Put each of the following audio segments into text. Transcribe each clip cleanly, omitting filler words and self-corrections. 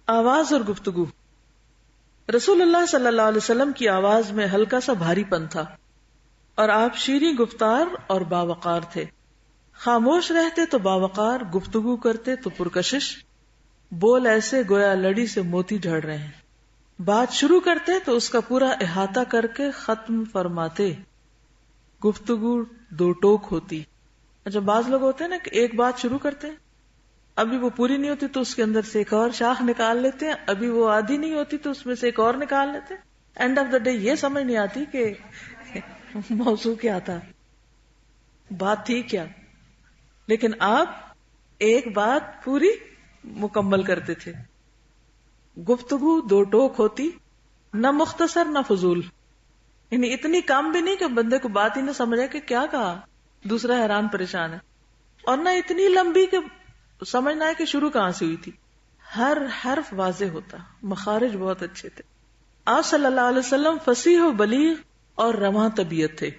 آواز اور گفتگو. رسول اللہ صلی اللہ علیہ وسلم کی آواز میں ہلکا سا بھاری پن تھا اور آپ شیریں گفتار اور باوقار تھے. خاموش رہتے تو باوقار، گفتگو کرتے تو پرکشش، بول ایسے گویا لڑی سے موتی جھڑ رہے ہیں. بات شروع کرتے تو اس کا پورا احاطہ کر کے ختم فرماتے. گفتگو دو ٹوک ہوتی. جب بعض لوگ ہوتے ہیں نا کہ ایک بات شروع کرتے ہیں، ابھی وہ پوری نہیں ہوتی تو اس کے اندر سے ایک اور شاخ نکال لیتے ہیں، ابھی وہ آدھی نہیں ہوتی تو اس میں سے ایک اور نکال لیتے ہیں. اینڈ آف دا ڈے یہ سمجھ نہیں آتی کہ موضوع کیا تھا، بات تھی کیا. لیکن آپ ایک بات پوری مکمل کرتے تھے. گفتگو دو ٹوک ہوتی، نہ مختصر نہ فضول، یعنی اتنی کم بھی نہیں کہ بندے کو بات ہی نہ سمجھے کہ کیا کہا، دوسرا حیران پریشان ہے، اور نہ اتنی لمبی کہ سمجھنا ہے کہ شروع کہاں سے ہوئی تھی. ہر حرف واضح ہوتا، مخارج بہت اچھے تھے. آپ صلی اللہ علیہ وسلم فصیح و بلیغ اور رواں طبیعت تھے.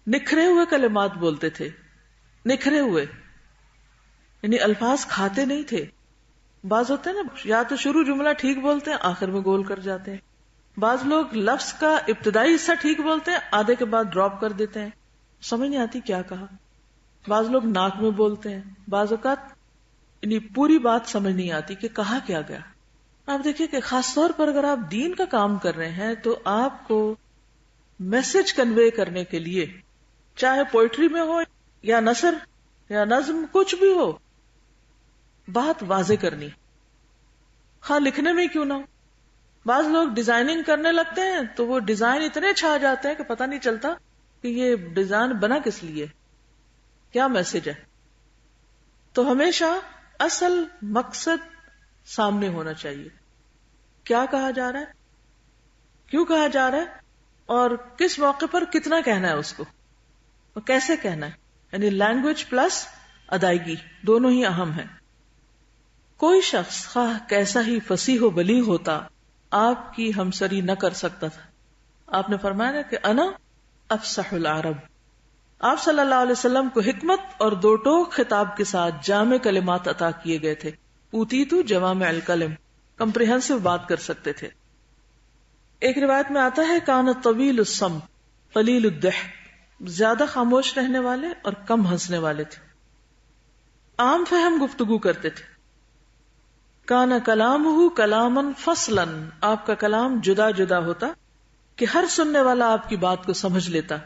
نکھرے ہوئے کلمات بولتے تھے. نکھرے ہوئے یعنی الفاظ کھاتے نہیں تھے. بعض ہوتے ہیں نا یا تو شروع جملہ ٹھیک بولتے ہیں آخر میں گول کر جاتے ہیں. بعض لوگ لفظ کا ابتدائی حصہ ٹھیک بولتے ہیں آدھے کے بعد ڈراپ کر دیتے ہیں، سمجھ نہیں آتی کیا کہا. بعض لوگ ناک میں بولتے ہیں، بعض اوقات یعنی پوری بات سمجھ نہیں آتی کہ کہا کیا گیا. آپ دیکھیے کہ خاص طور پر اگر آپ دین کا کام کر رہے ہیں تو آپ کو میسج کنوے کرنے کے لیے، چاہے پوئٹری میں ہو یا نثر یا نظم، کچھ بھی ہو، بات واضح کرنی، خواہ لکھنے میں کیوں نہ ہو. بعض لوگ ڈیزائننگ کرنے لگتے ہیں تو وہ ڈیزائن اتنے چھا جاتے ہیں کہ پتہ نہیں چلتا کہ یہ ڈیزائن بنا کس لیے، کیا میسج ہے. تو ہمیشہ اصل مقصد سامنے ہونا چاہیے. کیا کہا جا رہا ہے، کیوں کہا جا رہا ہے، اور کس موقع پر کتنا کہنا ہے اس کو، اور کیسے کہنا ہے. یعنی لینگویج پلس ادائیگی دونوں ہی اہم ہے. کوئی شخص خواہ کیسا ہی فصیح و بلیغ ہوتا آپ کی ہمسری نہ کر سکتا تھا. آپ نے فرمایا نا کہ انا افصح العرب. آپ صلی اللہ علیہ وسلم کو حکمت اور دو ٹوک خطاب کے ساتھ جامع کلمات عطا کیے گئے تھے. اوتیتو جوامع الکلم، کمپریہنسو بات کر سکتے تھے. ایک روایت میں آتا ہے کان طویل الصمت قلیل الضحک، زیادہ خاموش رہنے والے اور کم ہنسنے والے تھے. عام فہم گفتگو کرتے تھے. کان کلامہ کلاما فصلا، آپ کا کلام جدا جدا ہوتا کہ ہر سننے والا آپ کی بات کو سمجھ لیتا.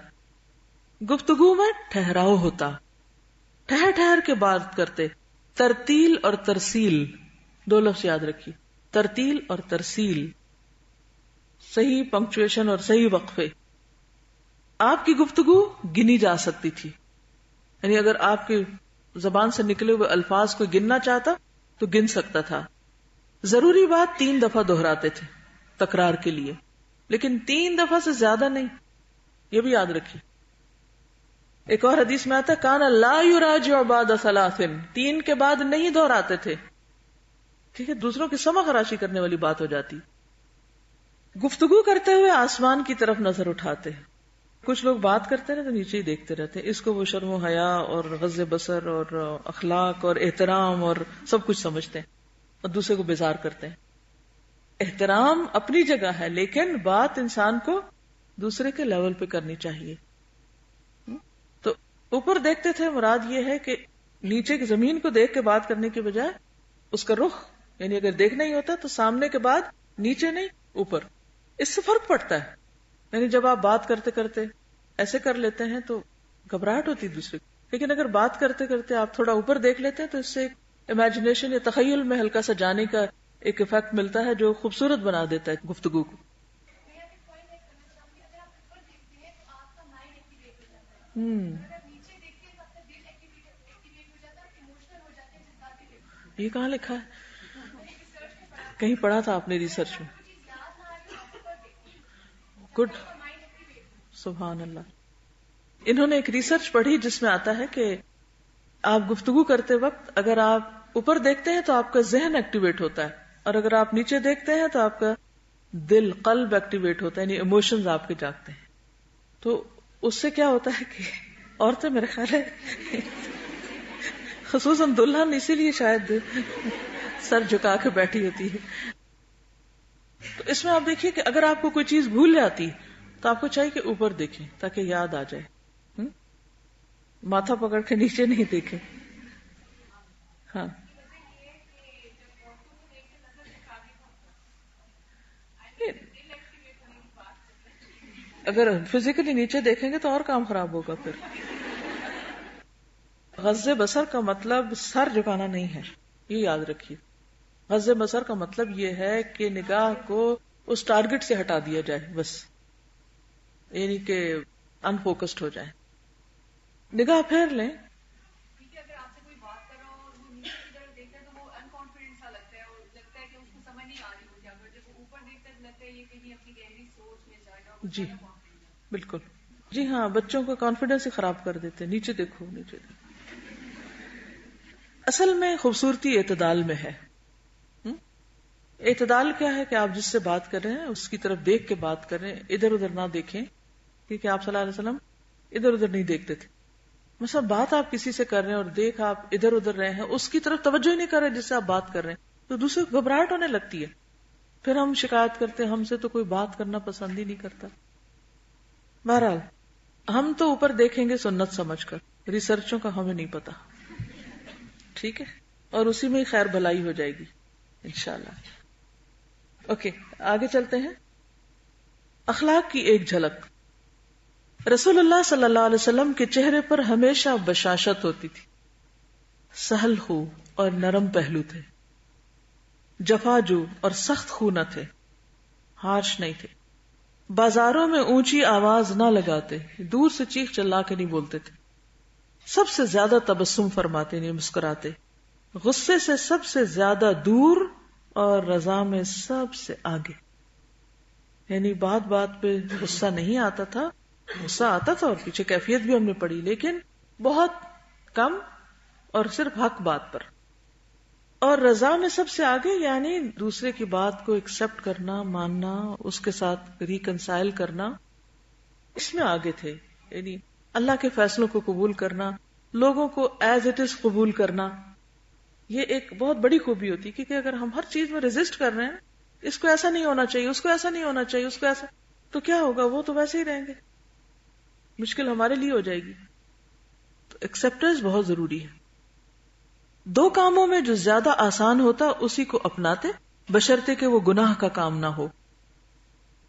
گفتگو میں ٹھہراؤ ہوتا، ٹھہر ٹھہر کے بات کرتے. ترتیل اور ترسیل دو لفظ یاد رکھیے، ترتیل اور ترسیل، صحیح پنکچویشن اور صحیح وقفے. آپ کی گفتگو گنی جا سکتی تھی، یعنی اگر آپ کی زبان سے نکلے ہوئے الفاظ کو گننا چاہتا تو گن سکتا تھا. ضروری بات 3 دفعہ دہراتے تھے تکرار کے لیے، لیکن 3 دفعہ سے زیادہ نہیں، یہ بھی یاد رکھیے. ایک اور حدیث میں آتا کان لا یراجع بعد 3، 3 کے بعد نہیں دہراتے تھے. ٹھیک ہے، دوسروں کی سمع خراشی کرنے والی بات ہو جاتی. گفتگو کرتے ہوئے آسمان کی طرف نظر اٹھاتے. کچھ لوگ بات کرتے رہتے نیچے ہی دیکھتے رہتے، اس کو وہ شرم و حیا اور غض بصر اور اخلاق اور احترام اور سب کچھ سمجھتے ہیں اور دوسرے کو بیزار کرتے ہیں. احترام اپنی جگہ ہے، لیکن بات انسان کو دوسرے کے لیول پہ کرنی چاہیے. تو اوپر دیکھتے تھے مراد یہ ہے کہ نیچے کی زمین کو دیکھ کے بات کرنے کے بجائے اس کا رخ، یعنی اگر دیکھنا ہی ہوتا تو سامنے کے بعد نیچے نہیں اوپر. اس سے فرق پڑتا ہے. یعنی جب آپ بات کرتے کرتے ایسے کر لیتے ہیں تو گھبراہٹ ہوتی دوسرے کو، لیکن اگر بات کرتے کرتے آپ تھوڑا اوپر دیکھ لیتے ہیں تو اس سے امیجنیشن یا تخیل میں ہلکا سا جانے کا ایک افیکٹ ملتا ہے جو خوبصورت بنا دیتا ہے گفتگو کو. یہ کہاں لکھا ہے؟ کہیں پڑھا تھا آپ نے ریسرچ میں. گڈ، سبحان اللہ. انہوں نے ایک ریسرچ پڑھی جس میں آتا ہے کہ آپ گفتگو کرتے وقت اگر آپ اوپر دیکھتے ہیں تو آپ کا ذہن ایکٹیویٹ ہوتا ہے، اور اگر آپ نیچے دیکھتے ہیں تو آپ کا دل، قلب ایکٹیویٹ ہوتا ہے، یعنی ایموشنز آپ کے جاگتے ہیں. تو اس سے کیا ہوتا ہے کہ عورتیں میرے خیال ہے خصوصاً دلہن اسی لیے شاید سر جھکا کے بیٹھی ہوتی ہے. تو اس میں آپ دیکھیے کہ اگر آپ کو کوئی چیز بھول جاتی تو آپ کو چاہیے کہ اوپر دیکھیں تاکہ یاد آ جائے. ماتھا پکڑ کے نیچے نہیں دیکھیں. ہاں اگر فزیکلی نیچے دیکھیں گے تو اور کام خراب ہوگا. پھر غض بصر کا مطلب سر جھکانا نہیں ہے، یہ یاد رکھیے. غض بصر کا مطلب یہ ہے کہ نگاہ کو اس ٹارگٹ سے ہٹا دیا جائے بس، یعنی کہ ان فوکسڈ ہو جائے. نگاہ پھیر لیں. اگر آپ سے کوئی بات کر رہا ہو اور وہ نیچے کی طرف دیکھتا ہے تو وہ انکانفیڈنٹ سا لگتا ہے اور لگتا ہے کہ اس کو سمجھ نہیں آ رہی ہوتی. اگر جب وہ اوپر دیکھتا ہے تو لگتا ہے یہ کہیں اپنی گہری سوچ میں جائے گا. جی بالکل. جی ہاں، بچوں کا کانفیڈنس ہی خراب کر دیتے. نیچے دیکھو نیچے دیکھو. اصل میں خوبصورتی اعتدال میں ہے. اعتدال کیا ہے کہ آپ جس سے بات کر رہے ہیں اس کی طرف دیکھ کے بات کر رہے ہیں، ادھر ادھر نہ دیکھیں، کیونکہ آپ صلی اللہ علیہ وسلم ادھر ادھر نہیں دیکھتے تھے. مثلا بات آپ کسی سے کر رہے ہیں اور دیکھ آپ ادھر ادھر رہے ہیں، اس کی طرف توجہ ہی نہیں کر رہے جس سے آپ بات کر رہے ہیں، تو دوسرے کو گھبراہٹ ہونے لگتی ہے. پھر ہم شکایت کرتے ہیں ہم سے تو کوئی بات کرنا پسند ہی نہیں کرتا. بہرحال ہم تو اوپر دیکھیں گے سنت سمجھ کر، ریسرچوں کا ہمیں نہیں پتا. ٹھیک ہے، اور اسی میں ہی خیر بھلائی ہو جائے گی انشاءاللہ. اوکے آگے چلتے ہیں. اخلاق کی ایک جھلک. رسول اللہ صلی اللہ علیہ وسلم کے چہرے پر ہمیشہ بشاشت ہوتی تھی. سہل خو اور نرم پہلو تھے، جفاجو اور سخت خو نہ تھے، ہارش نہیں تھے. بازاروں میں اونچی آواز نہ لگاتے، دور سے چیخ چلا کے نہیں بولتے تھے. سب سے زیادہ تبسم فرماتے نہیں مسکراتے، غصے سے سب سے زیادہ دور اور رضا میں سب سے آگے. یعنی بات بات پہ غصہ نہیں آتا تھا، غصہ آتا تھا اور پیچھے کیفیت بھی ہم نے پڑھی، لیکن بہت کم اور صرف حق بات پر. اور رضا میں سب سے آگے یعنی دوسرے کی بات کو ایکسپٹ کرنا، ماننا، اس کے ساتھ ریکنسائل کرنا، اس میں آگے تھے. یعنی اللہ کے فیصلوں کو قبول کرنا، لوگوں کو ایز اٹ از قبول کرنا، یہ ایک بہت بڑی خوبی ہوتی. کیونکہ اگر ہم ہر چیز میں ریزسٹ کر رہے ہیں، اس کو ایسا نہیں ہونا چاہیے، اس کو ایسا نہیں ہونا چاہیے، اس کو ایسا، تو کیا ہوگا؟ وہ تو ویسے ہی رہیں گے، مشکل ہمارے لیے ہو جائے گی. تو ایکسپٹنس بہت ضروری ہے. دو کاموں میں جو زیادہ آسان ہوتا اسی کو اپناتے، بشرطے کہ وہ گناہ کا کام نہ ہو.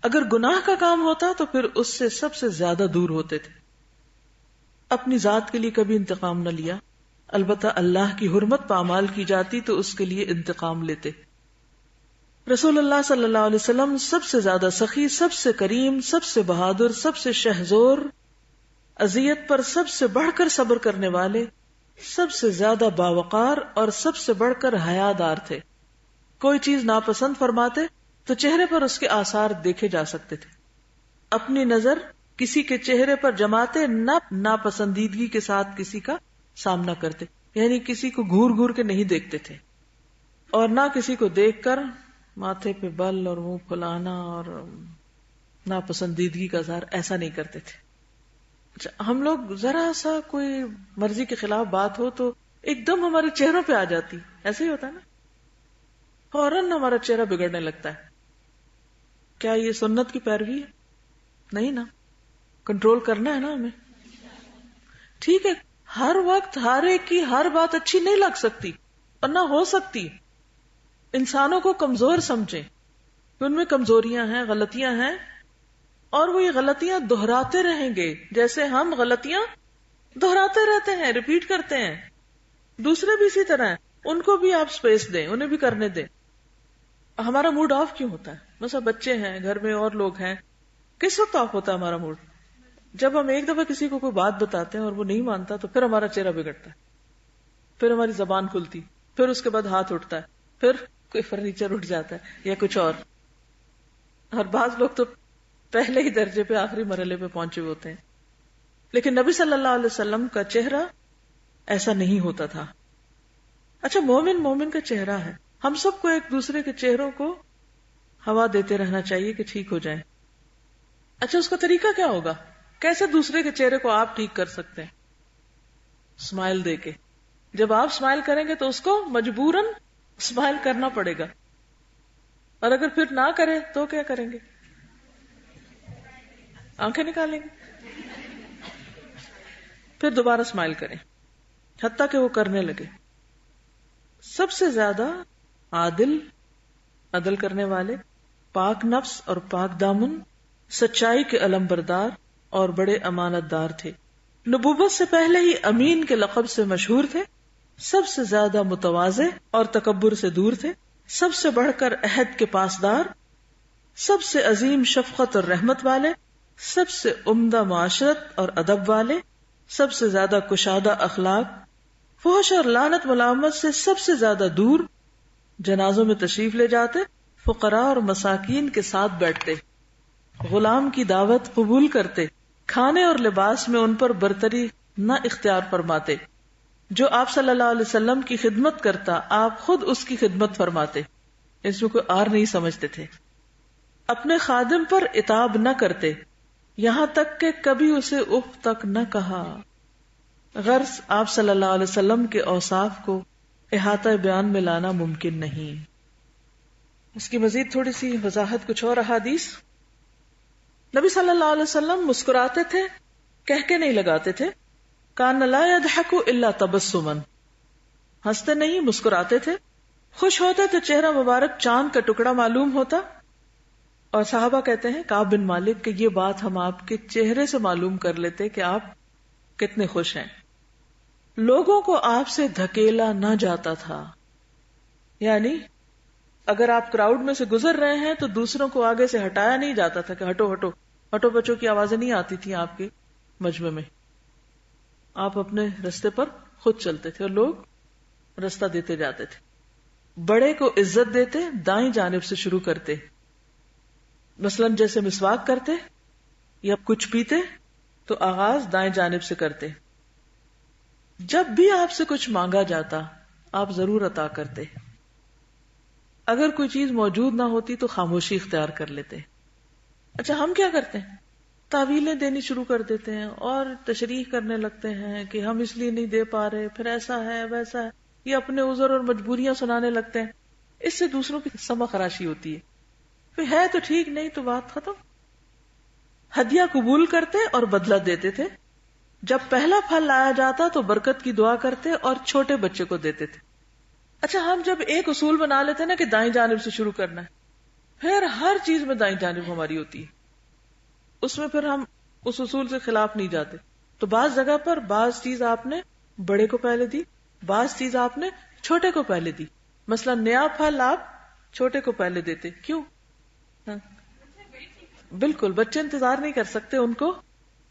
اگر گناہ کا کام ہوتا تو پھر اس سے سب سے زیادہ دور ہوتے تھے. اپنی ذات کے لیے کبھی انتقام نہ لیا، البتہ اللہ کی حرمت پامال کی جاتی تو اس کے لیے انتقام لیتے. رسول اللہ صلی اللہ علیہ وسلم سب سے زیادہ سخی، سب سے کریم، سب سے بہادر، سب سے شہزور، اذیت پر سب سے بڑھ کر صبر کرنے والے، سب سے زیادہ باوقار اور سب سے بڑھ کر حیادار تھے. کوئی چیز ناپسند فرماتے تو چہرے پر اس کے آثار دیکھے جا سکتے تھے. اپنی نظر کسی کے چہرے پر جماتے نہ ناپسندیدگی کے ساتھ کسی کا سامنا کرتے، یعنی کسی کو گھور گھور کے نہیں دیکھتے تھے، اور نہ کسی کو دیکھ کر ماتھے پہ بل اور منہ پھلانا اور ناپسندیدگی کا اظہار ایسا نہیں کرتے تھے. ہم لوگ ذرا سا کوئی مرضی کے خلاف بات ہو تو ایک دم ہمارے چہروں پہ آ جاتی، ایسے ہی ہوتا ہے نا، فوراً ہمارا چہرہ بگڑنے لگتا ہے. کیا یہ سنت کی پیروی ہے؟ نہیں نا، کنٹرول کرنا ہے نا ہمیں. ٹھیک ہے، ہر وقت ہر ایک کی ہر بات اچھی نہیں لگ سکتی اور نہ ہو سکتی. انسانوں کو کمزور سمجھیں کہ ان میں کمزوریاں ہیں، غلطیاں ہیں، اور وہ یہ غلطیاں دہراتے رہیں گے. جیسے ہم غلطیاں دہراتے رہتے ہیں، ریپیٹ کرتے ہیں، دوسرے بھی اسی طرح ہیں، ان کو بھی آپ سپیس دیں، انہیں بھی کرنے دیں. ہمارا موڈ آف کیوں ہوتا ہے؟ مثلا بچے ہیں گھر میں اور لوگ ہیں، کس وقت آف ہوتا ہے ہمارا موڈ؟ جب ہم ایک دفعہ کسی کو کوئی بات بتاتے ہیں اور وہ نہیں مانتا تو پھر ہمارا چہرہ بگڑتا ہے، پھر ہماری زبان کھلتی، پھر اس کے بعد ہاتھ اٹھتا ہے، پھر کوئی فرنیچر اٹھ جاتا ہے یا کچھ اور بعض لوگ تو پہلے ہی درجے پہ آخری مرحلے پہ پہنچے ہوتے ہیں. لیکن نبی صلی اللہ علیہ وسلم کا چہرہ ایسا نہیں ہوتا تھا. اچھا، مومن کا چہرہ ہے. ہم سب کو ایک دوسرے کے چہروں کو ہوا دیتے رہنا چاہیے کہ ٹھیک ہو جائیں. اچھا، اس کا طریقہ کیا ہوگا؟ کیسے دوسرے کے چہرے کو آپ ٹھیک کر سکتے ہیں؟ اسمائل دے کے. جب آپ اسمائل کریں گے تو اس کو مجبوراً اسمائل کرنا پڑے گا. اور اگر پھر نہ کرے تو کیا کریں گے؟ آنکھیں نکالیں گے. پھر دوبارہ اسمائل کریں حتیٰ کہ وہ کرنے لگے. سب سے زیادہ عدل کرنے والے، پاک نفس اور پاک دامن، سچائی کے علم بردار اور بڑے امانت دار تھے. نبوت سے پہلے ہی امین کے لقب سے مشہور تھے. سب سے زیادہ متواضع اور تکبر سے دور تھے. سب سے بڑھ کر عہد کے پاسدار، سب سے عظیم شفقت اور رحمت والے، سب سے عمدہ معاشرت اور ادب والے، سب سے زیادہ کشادہ اخلاق، فحش اور لعنت ملامت سے سب سے زیادہ دور، جنازوں میں تشریف لے جاتے، فقراء اور مساکین کے ساتھ بیٹھتے، غلام کی دعوت قبول کرتے، کھانے اور لباس میں ان پر برتری نہ اختیار فرماتے. جو آپ صلی اللہ علیہ وسلم کی خدمت کرتا آپ خود اس کی خدمت فرماتے، اس میں کوئی آر نہیں سمجھتے تھے. اپنے خادم پر عتاب نہ کرتے، یہاں تک کہ کبھی اسے اف تک نہ کہا. غرض آپ صلی اللہ علیہ وسلم کے اوصاف کو احاطہ بیان میں لانا ممکن نہیں. اس کی مزید تھوڑی سی وضاحت کچھ اور احادیث. نبی صلی اللہ علیہ وسلم مسکراتے تھے، کہہ کے نہیں لگاتے تھے. کان لا یضحک الا تبسما، ہنستے نہیں مسکراتے تھے. خوش ہوتے تو چہرہ مبارک چاند کا ٹکڑا معلوم ہوتا. اور صحابہ کہتے ہیں کعب بن مالک کہ یہ بات ہم آپ کے چہرے سے معلوم کر لیتے کہ آپ کتنے خوش ہیں. لوگوں کو آپ سے دھکیلا نہ جاتا تھا، یعنی اگر آپ کراؤڈ میں سے گزر رہے ہیں تو دوسروں کو آگے سے ہٹایا نہیں جاتا تھا کہ ہٹو ہٹو ہٹو بچوں کی آوازیں نہیں آتی تھیں آپ کے مجمع میں. آپ اپنے رستے پر خود چلتے تھے اور لوگ رستہ دیتے جاتے تھے. بڑے کو عزت دیتے، دائیں جانب سے شروع کرتے. مثلا جیسے مسواک کرتے یا کچھ پیتے تو آغاز دائیں جانب سے کرتے. جب بھی آپ سے کچھ مانگا جاتا آپ ضرور عطا کرتے. اگر کوئی چیز موجود نہ ہوتی تو خاموشی اختیار کر لیتے. اچھا ہم کیا کرتے ہیں؟ تعویلیں دینی شروع کر دیتے ہیں اور تشریح کرنے لگتے ہیں کہ ہم اس لیے نہیں دے پا رہے، پھر ایسا ہے ویسا ہے، یہ اپنے عذر اور مجبوریاں سنانے لگتے ہیں. اس سے دوسروں کی سمع خراشی ہوتی ہے. پھر ہے تو ٹھیک، نہیں تو بات ختم. ہدیہ قبول کرتے اور بدلہ دیتے تھے. جب پہلا پھل لایا جاتا تو برکت کی دعا کرتے اور چھوٹے بچے کو دیتے تھے. اچھا ہم جب ایک اصول بنا لیتے نا کہ دائیں جانب سے شروع کرنا ہے، پھر ہر چیز میں دائیں جانب ہماری ہوتی ہے، اس میں پھر ہم اس اصول سے خلاف نہیں جاتے. تو بعض جگہ پر بعض چیز آپ نے بڑے کو پہلے دی، بعض چیز آپ نے چھوٹے کو پہلے دی. مثلا نیا پھل آپ چھوٹے کو پہلے دیتے. کیوں؟ بالکل بچے انتظار نہیں کر سکتے، ان کو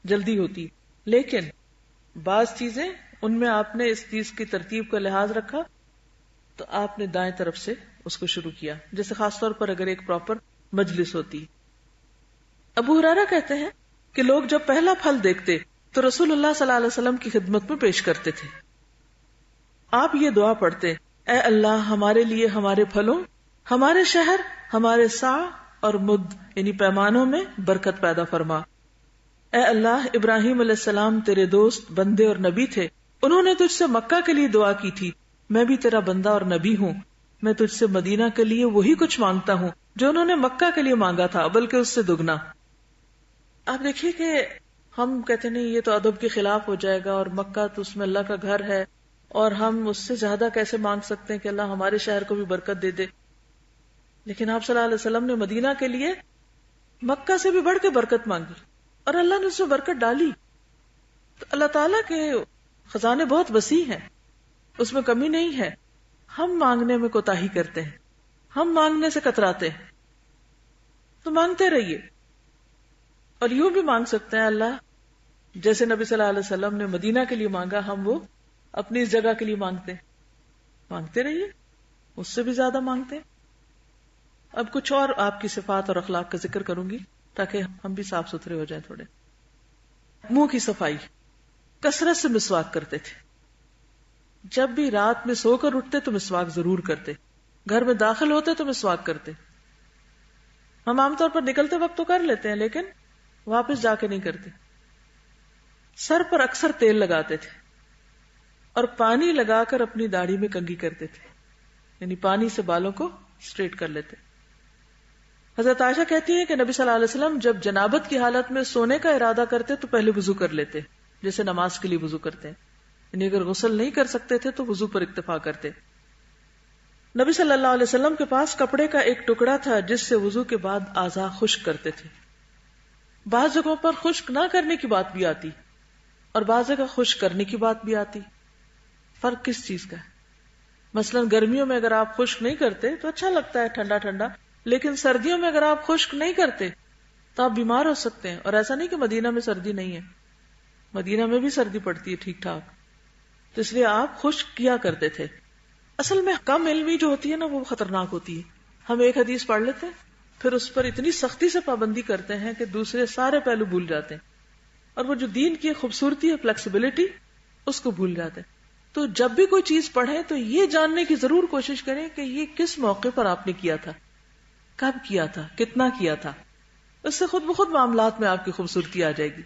جلدی ہوتی. لیکن بعض چیزیں ان میں آپ نے اس چیز کی ترتیب کا لحاظ رکھا تو آپ نے دائیں طرف سے اس کو شروع کیا. جیسے خاص طور پر اگر ایک پراپر مجلس ہوتی. ابو ہریرہ کہتے ہیں کہ لوگ جب پہلا پھل دیکھتے تو رسول اللہ صلی اللہ علیہ وسلم کی خدمت میں پیش کرتے تھے. آپ یہ دعا پڑھتے، اے اللہ ہمارے لیے ہمارے پھلوں، ہمارے شہر، ہمارے سا اور مد یعنی پیمانوں میں برکت پیدا فرما. اے اللہ ابراہیم علیہ السلام تیرے دوست، بندے اور نبی تھے. انہوں نے تجھ سے مکہ کے لیے دعا کی تھی. میں بھی تیرا بندہ اور نبی ہوں. میں تجھ سے مدینہ کے لیے وہی کچھ مانگتا ہوں جو انہوں نے مکہ کے لیے مانگا تھا، بلکہ اس سے دگنا. آپ دیکھیے کہ ہم کہتے نہیں یہ تو ادب کے خلاف ہو جائے گا، اور مکہ تو اس میں اللہ کا گھر ہے، اور ہم اس سے زیادہ کیسے مانگ سکتے ہیں کہ اللہ ہمارے شہر کو بھی برکت دے دے. لیکن آپ صلی اللہ علیہ وسلم نے مدینہ کے لیے مکہ سے بھی بڑھ کے برکت مانگی اور اللہ نے اس میں برکت ڈالی. تو اللہ تعالیٰ کے خزانے بہت وسیع ہیں، اس میں کمی نہیں ہے. ہم مانگنے میں کوتاہی کرتے ہیں، ہم مانگنے سے کتراتے ہیں. تو مانگتے رہیے. اور یوں بھی مانگ سکتے ہیں اللہ جیسے نبی صلی اللہ علیہ وسلم نے مدینہ کے لیے مانگا، ہم وہ اپنی اس جگہ کے لیے مانگتے رہیے، اس سے بھی زیادہ مانگتے ہیں. اب کچھ اور آپ کی صفات اور اخلاق کا ذکر کروں گی تاکہ ہم بھی صاف ستھرے ہو جائیں تھوڑے. منہ کی صفائی، کثرت سے مسواک کرتے تھے. جب بھی رات میں سو کر اٹھتے تو مسواک ضرور کرتے، گھر میں داخل ہوتے تو مسواک کرتے. ہم عام طور پر نکلتے وقت تو کر لیتے ہیں لیکن واپس جا کے نہیں کرتے. سر پر اکثر تیل لگاتے تھے اور پانی لگا کر اپنی داڑھی میں کنگھی کرتے تھے، یعنی پانی سے بالوں کو اسٹریٹ کر لیتے. حضرت عائشہ کہتی ہیں کہ نبی صلی اللہ علیہ وسلم جب جنابت کی حالت میں سونے کا ارادہ کرتے تو پہلے وضو کر لیتے, جیسے نماز کے لیے وضو کرتے ہیں. یعنی اگر غسل نہیں کر سکتے تھے تو وضو پر اکتفا کرتے. نبی صلی اللہ علیہ وسلم کے پاس کپڑے کا ایک ٹکڑا تھا جس سے وضو کے بعد اعضاء خشک کرتے تھے. بعض جگہوں پر خشک نہ کرنے کی بات بھی آتی اور بعض جگہ خشک کرنے کی بات بھی آتی. فرق کس چیز کا ہے؟ مثلا گرمیوں میں اگر آپ خشک نہیں کرتے تو اچھا لگتا ہے ٹھنڈا ٹھنڈا, لیکن سردیوں میں اگر آپ خشک نہیں کرتے تو آپ بیمار ہو سکتے ہیں. اور ایسا نہیں کہ مدینہ میں سردی نہیں ہے, مدینہ میں بھی سردی پڑتی ہے ٹھیک ٹھاک, تو اس لیے آپ خشک کیا کرتے تھے. اصل میں کم علمی جو ہوتی ہے نا وہ خطرناک ہوتی ہے. ہم ایک حدیث پڑھ لیتے ہیں پھر اس پر اتنی سختی سے پابندی کرتے ہیں کہ دوسرے سارے پہلو بھول جاتے ہیں, اور وہ جو دین کی خوبصورتی ہے, فلیکسیبلٹی, اس کو بھول جاتے ہیں. تو جب بھی کوئی چیز پڑھیں تو یہ جاننے کی ضرور کوشش کریں کہ یہ کس موقع پر آپ نے کیا تھا, کب کیا تھا, کتنا کیا تھا. اس سے خود بخود معاملات میں آپ کی خوبصورتی آ جائے گی.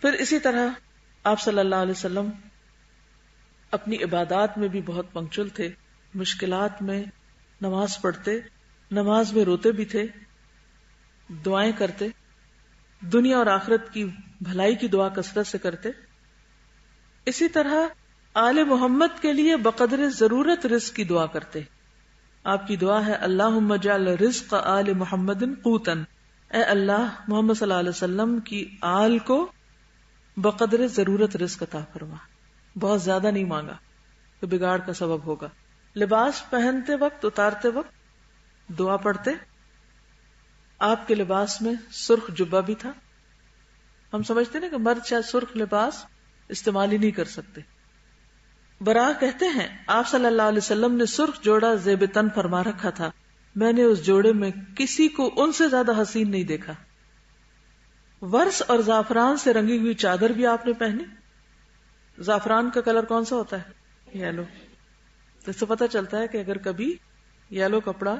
پھر اسی طرح آپ صلی اللہ علیہ وسلم اپنی عبادات میں بھی بہت پنکچول تھے. مشکلات میں نماز پڑھتے, نماز میں روتے بھی تھے, دعائیں کرتے, دنیا اور آخرت کی بھلائی کی دعا کثرت سے کرتے. اسی طرح آل محمد کے لیے بقدر ضرورت رزق کی دعا کرتے. آپ کی دعا ہے اللہم اجعل رزق آل محمد قوتن, اے اللہ محمد صلی اللہ علیہ وسلم کی آل کو بقدر ضرورت رزق عطا فرما. بہت زیادہ نہیں مانگا تو بگاڑ کا سبب ہوگا. لباس پہنتے وقت, اتارتے وقت دعا پڑھتے. آپ کے لباس میں سرخ جبہ بھی تھا. ہم سمجھتے نا کہ مرد شاید سرخ لباس استعمال ہی نہیں کر سکتے. براہ کہتے ہیں آپ صلی اللہ علیہ وسلم نے سرخ جوڑا زیب تن فرما رکھا تھا, میں نے اس جوڑے میں کسی کو ان سے زیادہ حسین نہیں دیکھا. ورس اور زعفران سے رنگی ہوئی چادر بھی آپ نے پہنی. زعفران کا کلر کون سا ہوتا ہے؟ یلو. تو اس سے پتہ چلتا ہے کہ اگر کبھی یلو کپڑا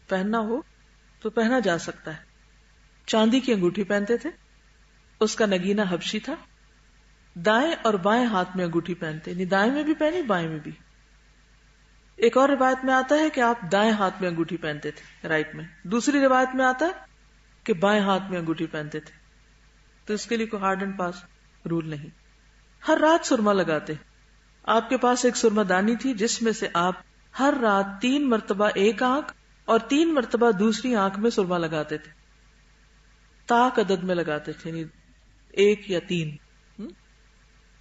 پہننا ہو تو پہنا جا سکتا ہے. چاندی کی انگوٹھی پہنتے تھے, اس کا نگینہ حبشی تھا. دائیں اور بائیں ہاتھ میں انگوٹھی پہنتے, یعنی دائیں میں بھی پہنی, بائیں میں بھی. ایک اور روایت میں آتا ہے کہ آپ دائیں ہاتھ میں انگوٹھی پہنتے تھے, رائٹ میں. دوسری روایت میں آتا ہے کہ بائیں ہاتھ میں انگوٹھی پہنتے تھے. تو اس کے لیے کوئی ہارڈ اینڈ پاس رول نہیں. ہر رات سرما لگاتے. آپ کے پاس ایک سرما دانی تھی جس میں سے آپ ہر رات 3 مرتبہ ایک آنکھ اور 3 مرتبہ دوسری آنکھ میں سرما لگاتے تھے. طاق عدد میں لگاتے تھے, یعنی 1 یا 3.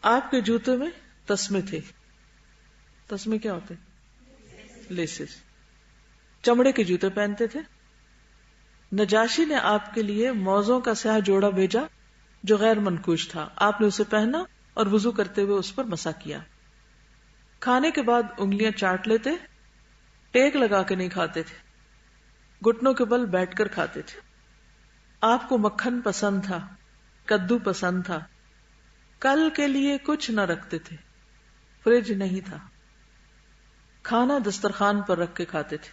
آپ کے جوتے میں تسمے تھے. تسمے کیا ہوتے؟ لیسز. چمڑے کے جوتے پہنتے تھے. نجاشی نے آپ کے لیے موزوں کا سیاہ جوڑا بھیجا جو غیر منقوش تھا. آپ نے اسے پہنا اور وضو کرتے ہوئے اس پر مسح کیا. کھانے کے بعد انگلیاں چاٹ لیتے, ٹیک لگا کے نہیں کھاتے تھے, گھٹنوں کے بل بیٹھ کر کھاتے تھے. آپ کو مکھن پسند تھا, کدو پسند تھا. کل کے لیے کچھ نہ رکھتے تھے, فریج نہیں تھا. کھانا دسترخوان پر رکھ کے کھاتے تھے.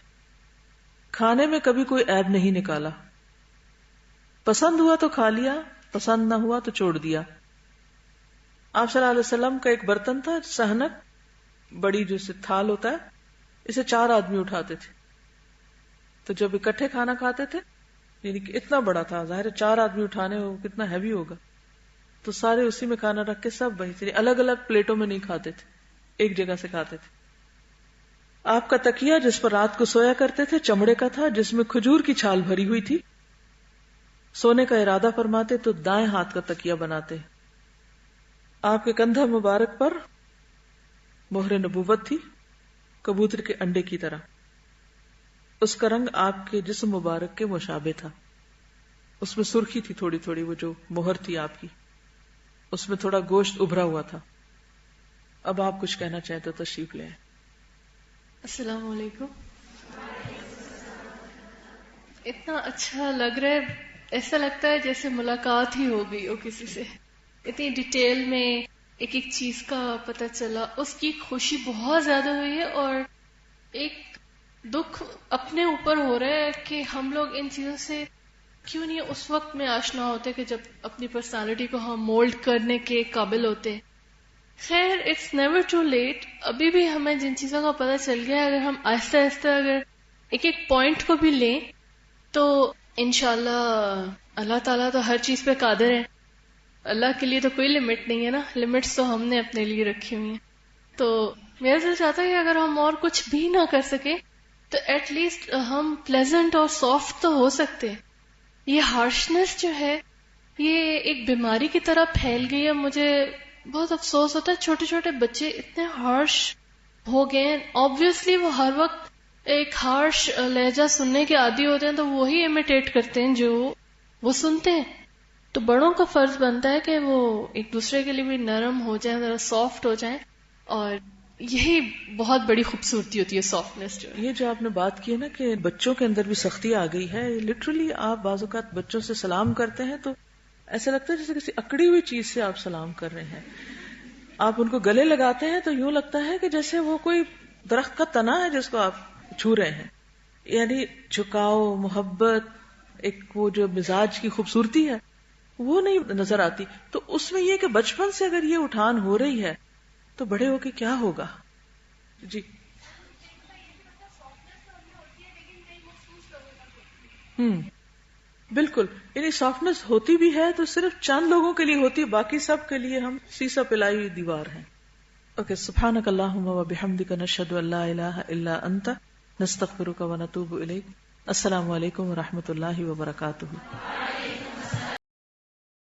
کھانے میں کبھی کوئی عیب نہیں نکالا. پسند ہوا تو کھا لیا, پسند نہ ہوا تو چھوڑ دیا. آپ صلی اللہ علیہ وسلم کا ایک برتن تھا, سہنک, بڑی جو سے تھال ہوتا ہے, اسے 4 آدمی اٹھاتے تھے. تو جب اکٹھے کھانا کھاتے تھے, یعنی کہ اتنا بڑا تھا, ظاہر 4 آدمی اٹھانے ہو کتنا ہیوی ہوگا, تو سارے اسی میں کھانا رکھ کے سب وہی, الگ الگ پلیٹوں میں نہیں کھاتے تھے, ایک جگہ سے کھاتے تھے. آپ کا تکیہ جس پر رات کو سویا کرتے تھے چمڑے کا تھا جس میں کھجور کی چھال بھری ہوئی تھی. سونے کا ارادہ فرماتے تو دائیں ہاتھ کا تکیہ بناتے. آپ کے کندھا مبارک پر مہر نبوت تھی, کبوتر کے انڈے کی طرح. اس کا رنگ آپ کے جسم مبارک کے مشابہ تھا. اس میں سرخی تھی تھوڑی تھوڑی, وہ جو مہر تھی آپ کی, اس میں تھوڑا گوشت ابھرا ہوا تھا. اب آپ کچھ کہنا چاہیں تو تشریف لیں. السلام علیکم. اتنا اچھا لگ رہا ہے, ایسا لگتا ہے جیسے ملاقات ہی ہو گئی ہو کسی سے. اتنی ڈیٹیل میں ایک ایک چیز کا پتہ چلا, اس کی خوشی بہت زیادہ ہوئی ہے. اور ایک دکھ اپنے اوپر ہو رہا ہے کہ ہم لوگ ان چیزوں سے کیوں نہیں اس وقت میں آشنا ہوتے کہ جب اپنی پرسنالٹی کو ہم مولڈ کرنے کے قابل ہوتے. خیر اٹس نیور ٹو لیٹ. ابھی بھی ہمیں جن چیزوں کا پتہ چل گیا ہے، اگر ہم آہستہ آہستہ اگر ایک ایک پوائنٹ کو بھی لیں تو انشاءاللہ اللہ تعالیٰ تو ہر چیز پہ قادر ہے. اللہ کے لیے تو کوئی لمٹ نہیں ہے نا، لمٹس تو ہم نے اپنے لیے رکھی ہوئی ہیں. تو میرا دل چاہتا ہے کہ اگر ہم اور کچھ بھی نہ کر سکیں تو ایٹ لیسٹ ہم پلیزنٹ اور سافٹ تو ہو سکتے ہیں. یہ ہارشنس جو ہے یہ ایک بیماری کی طرح پھیل گئی ہے. مجھے بہت افسوس ہوتا ہے، چھوٹے چھوٹے بچے اتنے ہارش ہو گئے ہیں. آبویسلی وہ ہر وقت ایک ہارش لہجہ سننے کے عادی ہوتے ہیں تو وہی امیٹیٹ کرتے ہیں جو وہ سنتے ہیں. تو بڑوں کا فرض بنتا ہے کہ وہ ایک دوسرے کے لیے بھی نرم ہو جائیں، ذرا سافٹ ہو جائیں. اور یہی بہت بڑی خوبصورتی ہوتی ہے سافٹنس جو ہے. یہ جو آپ نے بات کی ہے نا کہ بچوں کے اندر بھی سختی آ گئی ہے، لٹرلی آپ بعض اوقات بچوں سے سلام کرتے ہیں تو ایسا لگتا ہے جیسے کسی اکڑی ہوئی چیز سے آپ سلام کر رہے ہیں. آپ ان کو گلے لگاتے ہیں تو یوں لگتا ہے کہ جیسے وہ کوئی درخت کا تنا ہے جس کو آپ چھو رہے ہیں. یعنی جھکاؤ، محبت، ایک وہ جو مزاج کی خوبصورتی ہے وہ نہیں نظر آتی. تو اس میں یہ کہ بچپن سے اگر یہ اٹھان ہو رہی ہے تو بڑے ہو کے کیا ہوگا. جی بالکل. یعنی سافٹنس ہوتی بھی ہے تو صرف چند لوگوں کے لیے ہوتی ہے، باقی سب کے لیے ہم سیسا پلائی ہوئی دیوار ہیں. اوکے، سبحانک اللہم و بحمدک، نشہد ان لا الہ الا انت، نستغفرک و نتوب الیک. السلام علیکم و رحمۃ اللہ وبرکاتہ.